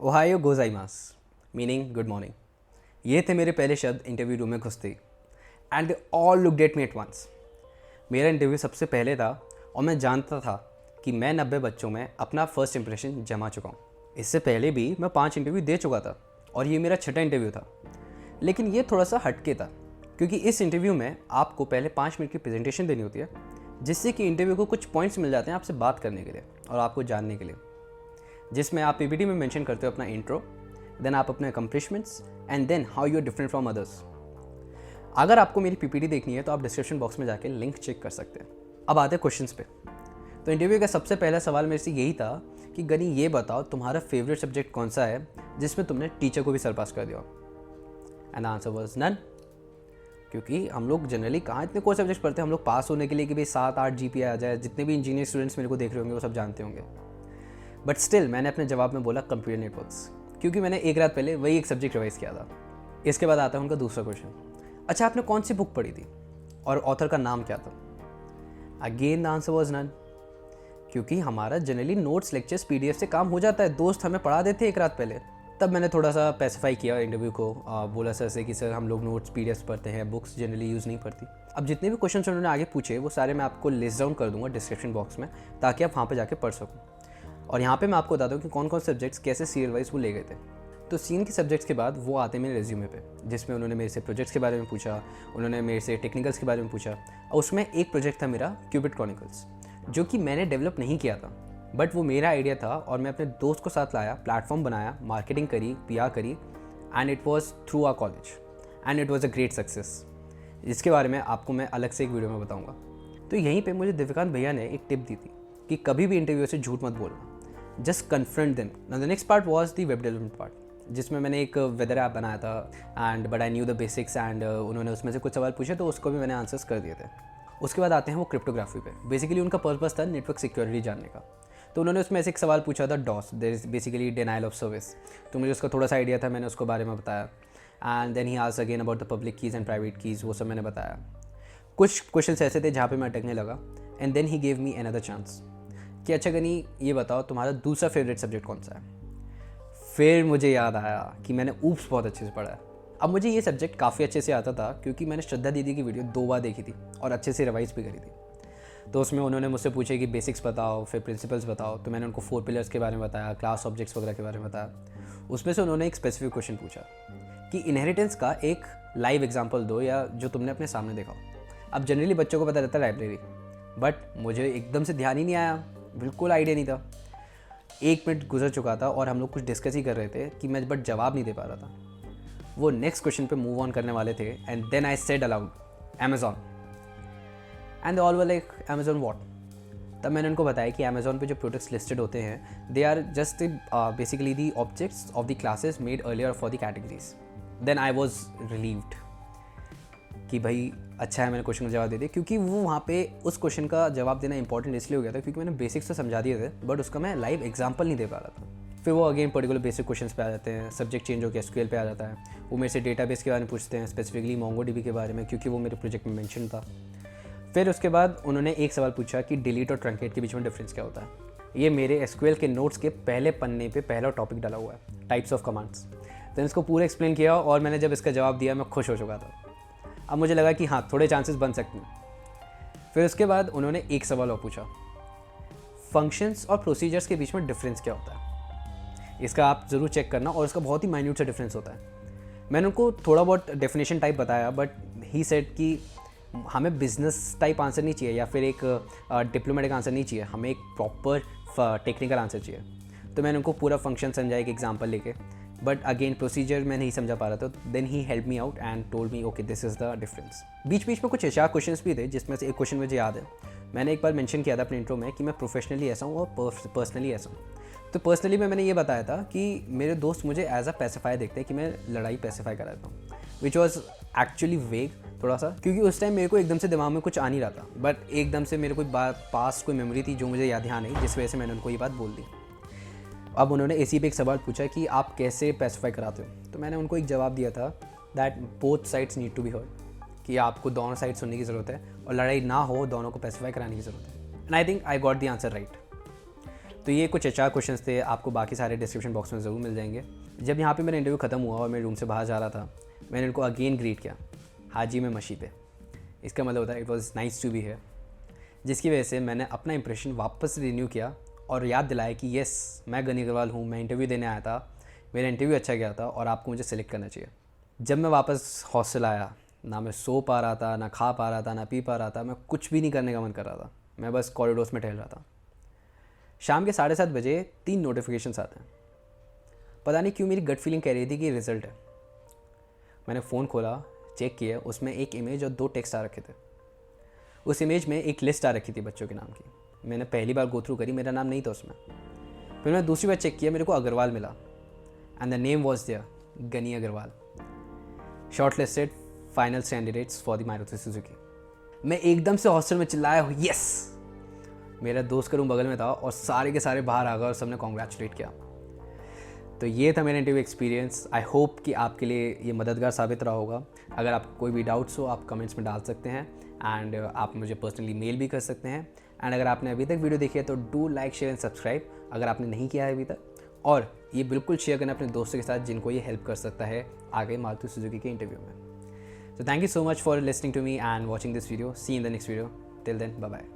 Ohio गोजाइमास meaning good morning. ये थे मेरे पहले शब्द इंटरव्यू रूम में घुसते ही and they all looked at me at once. मेरा इंटरव्यू सबसे पहले था और मैं जानता था कि मैं 90 बच्चों में अपना फर्स्ट इंप्रेशन जमा चुका हूँ। इससे पहले भी मैं 5 इंटरव्यू दे चुका था और ये मेरा छठा इंटरव्यू था। लेकिन ये थोड़ा सा हटके था क्योंकि इस इंटरव्यू में आपको पहले 5 मिनट की प्रेजेंटेशन देनी होती है, जिससे कि इंटरव्यू को कुछ पॉइंट्स मिल जाते हैं आपसे बात करने के लिए और आपको जानने के लिए, जिसमें आप पीपीटी में मेंशन करते हो अपना इंट्रो, देन आप अपने accomplishments and then how you are different from others. अगर आपको मेरी पीपीटी देखनी है तो आप डिस्क्रिप्शन बॉक्स में जाके लिंक चेक कर सकते हैं। अब आते हैं क्वेश्चंस पे। तो इंटरव्यू का सबसे पहला सवाल मेरे से यही था कि गनी ये बताओ तुम्हारा फेवरेट सब्जेक्ट कौन सा है जिसमें तुमने टीचर को भी सरपास कर दिया। एंड आंसर वाज नन, क्योंकि हम लोग जनरली कहाँ इतने कोई सब्जेक्ट पढ़ते हैं। हम लोग पास होने के लिए कि भाई 7-8 जीपीए आ जाए। जितने भी इंजीनियर स्टूडेंट्स मेरे को देख रहे होंगे वो सब जानते होंगे, बट स्टिल मैंने अपने जवाब में बोला कंप्यूटर नेटवर्क्स, क्योंकि मैंने एक रात पहले वही एक सब्जेक्ट रिवाइज किया था। इसके बाद आता है उनका दूसरा क्वेश्चन, अच्छा आपने कौन सी बुक पढ़ी थी और ऑथर का नाम क्या था। Again the answer was none, क्योंकि हमारा जनरली नोट्स लेक्चर्स पीडीएफ से काम हो जाता है, दोस्त हमें पढ़ा देते एक रात पहले। तब मैंने थोड़ा सा स्पेसिफाई किया इंटरव्यू को, बोला सर से कि सर हम लोग नोट्स पीडीएफ पढ़ते हैं, बुक्स जनरली यूज़ नहीं पढ़ती। अब जितने भी क्वेश्चन उन्होंने आगे पूछे वो सारे मैं आपको लिस्ट डाउन कर दूंगा डिस्क्रिप्शन बॉक्स में, ताकि आप वहाँ पर जाके पढ़ सकूँ। और यहाँ पे मैं आपको बताता हूँ कि कौन कौन सब्जेक्ट्स कैसे सीरियल वाइज वो ले गए थे। तो सीन के सब्जेक्ट्स के बाद वो आते मेरे रेज्यूमे पे, जिसमें उन्होंने मेरे से प्रोजेक्ट्स के बारे में पूछा, उन्होंने मेरे से टेक्निकल्स के बारे में पूछा। और उसमें एक प्रोजेक्ट था मेरा क्यूबिट क्रॉनिकल्स, जो कि मैंने डेवलप नहीं किया था, बट वो मेरा आइडिया था और मैं अपने दोस्त को साथ लाया, प्लेटफॉर्म बनाया, मार्केटिंग करी, पीआर करी, and it was through our college and it was a great success. इसके बारे में आपको मैं अलग से एक वीडियो में बताऊँगा। तो यहीं पर मुझे दिव्यकांत भैया ने एक टिप दी थी कि कभी भी इंटरव्यू से झूठ मत बोलना, just confront them. Now the next part was the web development part, जिसमें मैंने एक वेदर ऐप बनाया था and but I knew the basics and उन्होंने उसमें से कुछ सवाल पूछे तो उसको भी मैंने आंसर्स कर दिए थे। उसके बाद आते हैं वो क्रिप्टोग्राफी पे। बेसिकली उनका पर्पस था नेटवर्क सिक्योरिटी जानने का। तो उन्होंने उसमें ऐसे एक सवाल पूछा था DoS, there is basically denial of service. तो मुझे उसका थोड़ा सा आइडिया था, मैंने उसको बारे में बताया। And then he asked again about the public keys and private keys, वो सब मैंने बताया। कुछ क्वेश्चन ऐसे थे जहाँ पे मैं अटकने लगा and then he gave me another chance कि अच्छा गनी ये बताओ तुम्हारा दूसरा फेवरेट सब्जेक्ट कौन सा है। फिर मुझे याद आया कि मैंने ऊप्स बहुत अच्छे से पढ़ा है। अब मुझे ये सब्जेक्ट काफ़ी अच्छे से आता था क्योंकि मैंने श्रद्धा दीदी की वीडियो 2 बार देखी थी और अच्छे से रिवाइज भी करी थी। तो उसमें उन्होंने मुझसे पूछे कि बेसिक्स बताओ, फिर प्रिंसिपल्स बताओ। तो मैंने उनको 4 पिलर्स के बारे में बताया, क्लास ऑब्जेक्ट्स वगैरह के बारे में बताया। उसमें से उन्होंने एक स्पेसिफिक क्वेश्चन पूछा कि इनहेरिटेंस का एक लाइव एग्जाम्पल दो या जो तुमने अपने सामने देखा हो। अब जनरली बच्चों को पता रहता है लाइब्रेरी, बट मुझे एकदम से ध्यान ही नहीं आया, बिल्कुल आइडिया नहीं था। 1 मिनट गुजर चुका था और हम लोग कुछ डिस्कस ही कर रहे थे कि मैं बट जवाब नहीं दे पा रहा था। वो नेक्स्ट क्वेश्चन पे मूव ऑन करने वाले थे and then I said aloud Amazon and all were like Amazon what. तब मैंने उनको बताया कि अमेजॉन पे जो प्रोडक्ट्स लिस्टेड होते हैं they are just basically the objects of the classes made earlier for the categories. Then I was relieved कि भाई अच्छा है मैंने क्वेश्चन का जवाब दे दिया, क्योंकि वो वहाँ पे उस क्वेश्चन का जवाब देना इंपॉर्टेंट इसलिए हो गया था क्योंकि मैंने बेसिक्स तो समझा दिए थे बट उसका मैं लाइव एग्जांपल नहीं दे पा रहा था। फिर वो अगेन पर्टिकुलर बेसिक क्वेश्चंस पे आ जाते हैं, सब्जेक्ट चेंज होकर एसक्यूएल पे आ जाता है। वो मेरे से डेटाबेस के बारे में पूछते हैं, स्पेसिफिकली मोंगोडीबी के बारे में, क्योंकि वो मेरे प्रोजेक्ट में मेंशन था। फिर उसके बाद उन्होंने एक सवाल पूछा कि डिलीट और ट्रंकेट के बीच में डिफरेंस क्या होता है। ये मेरे एसक्यूएल के नोट्स के पहले पन्ने पे पहला टॉपिक डाला हुआ है, टाइप्स ऑफ कमांड्स। तो इसको पूरा एक्सप्लेन किया और मैंने जब इसका जवाब दिया मैं खुश हो चुका था। अब मुझे लगा कि हाँ थोड़े चांसेस बन सकते हैं। फिर उसके बाद उन्होंने एक सवाल और पूछा, फंक्शंस और प्रोसीजर्स के बीच में डिफरेंस क्या होता है। इसका आप ज़रूर चेक करना और इसका बहुत ही माइन्यूट सा डिफरेंस होता है। मैंने उनको थोड़ा बहुत डेफिनेशन टाइप बताया बट ही सेड कि हमें बिजनेस टाइप आंसर नहीं चाहिए या फिर एक डिप्लोमेटिक आंसर नहीं चाहिए, हमें एक प्रॉपर टेक्निकल आंसर चाहिए। तो मैंने उनको पूरा फंक्शन समझाया एक एग्जाम्पल लेके, बट अगेन प्रोसीजर मैं नहीं समझा पा रहा था। Then he help me out and told me okay this is the difference. बीच बीच में कुछ एचआर क्वेश्चंस भी थे, जिसमें से एक क्वेश्चन मुझे याद है, मैंने एक बार मेंशन किया था अपने इंट्रो में कि मैं प्रोफेशनली ऐसा हूँ और पर्सनली ऐसा हूँ। तो पर्सनली मैंने ये बताया था कि मेरे दोस्त मुझे एज अ पैसिफायर देखते हैं कि मैं लड़ाई पैसिफाई कराता हूँ, विच वॉज एक्चुअली वेग थोड़ा सा, क्योंकि उस टाइम मेरे को एकदम से दिमाग में कुछ आ नहीं रहा था, बट एकदम से मेरे कोई बात पास्ट कोई मेमोरी थी जो मुझे याद ध्यान आई, जिस वजह से मैंने उनको ये बात बोल दी। अब उन्होंने इसी पे एक सवाल पूछा कि आप कैसे पैसिफाई कराते हो। तो मैंने उनको एक जवाब दिया था that both sides need to be heard, कि आपको दोनों साइड सुनने की ज़रूरत है और लड़ाई ना हो दोनों को पैसिफाई कराने की ज़रूरत है। And I think I got the answer right. तो ये कुछ HR क्वेश्चंस थे, आपको बाकी सारे डिस्क्रिप्शन बॉक्स में ज़रूर मिल जाएंगे। जब यहाँ पे मेरा इंटरव्यू ख़त्म हुआ और मैं रूम से बाहर जा रहा था, मैंने उनको अगेन ग्रीट किया, हाजी मैं मशी पे। इसका मतलब होता है it was nice to be here, जिसकी वजह से मैंने अपना इंप्रेशन वापस रिन्यू किया और याद दिलाया कि येस मैं गनी अग्रवाल हूँ, मैं इंटरव्यू देने आया था, मेरा इंटरव्यू अच्छा गया था और आपको मुझे सेलेक्ट करना चाहिए। जब मैं वापस हॉस्टल आया, ना मैं सो पा रहा था, ना खा पा रहा था, ना पी पा रहा था, मैं कुछ भी नहीं करने का मन कर रहा था, मैं बस कॉरिडोर्स में टहल रहा था। शाम के 7:30 बजे 3 नोटिफिकेशंस आते हैं। पता नहीं क्यों मेरी गट फीलिंग कह रही थी कि रिज़ल्ट है। मैंने फ़ोन खोला, चेक किया, उसमें एक इमेज और 2 टेक्स्ट आ रखे थे। उस इमेज में एक लिस्ट आ रखी थी बच्चों के नाम की। मैंने पहली बार गो थ्रू करी, मेरा नाम नहीं था उसमें। फिर मैं दूसरी बार चेक किया, मेरे को अग्रवाल मिला and the name was there, Ghani Agarwal, shortlisted final candidates for the Maruti Suzuki. मैं एकदम से हॉस्टल में चिल्लाया यस। मेरा दोस्त का रूम बगल में था और सारे के सारे बाहर आ गए और सबने कॉन्ग्रेचुलेट किया। तो ये था मेरा इंटरव्यू एक्सपीरियंस। आई होप कि आपके लिए ये मददगार साबित रहा होगा। अगर आपको कोई भी डाउट्स हो आप कमेंट्स में डाल सकते हैं एंड आप मुझे पर्सनली मेल भी कर सकते हैं। एंड अगर आपने अभी तक वीडियो देखी है तो do like share and subscribe अगर आपने नहीं किया है अभी तक, और ये बिल्कुल शेयर करना अपने दोस्तों के साथ जिनको ये हेल्प कर सकता है आगे मारुति सुजुकी के इंटरव्यू में। So thank you so much for listening to me and watching this video. See you in the next video. Till then, bye bye.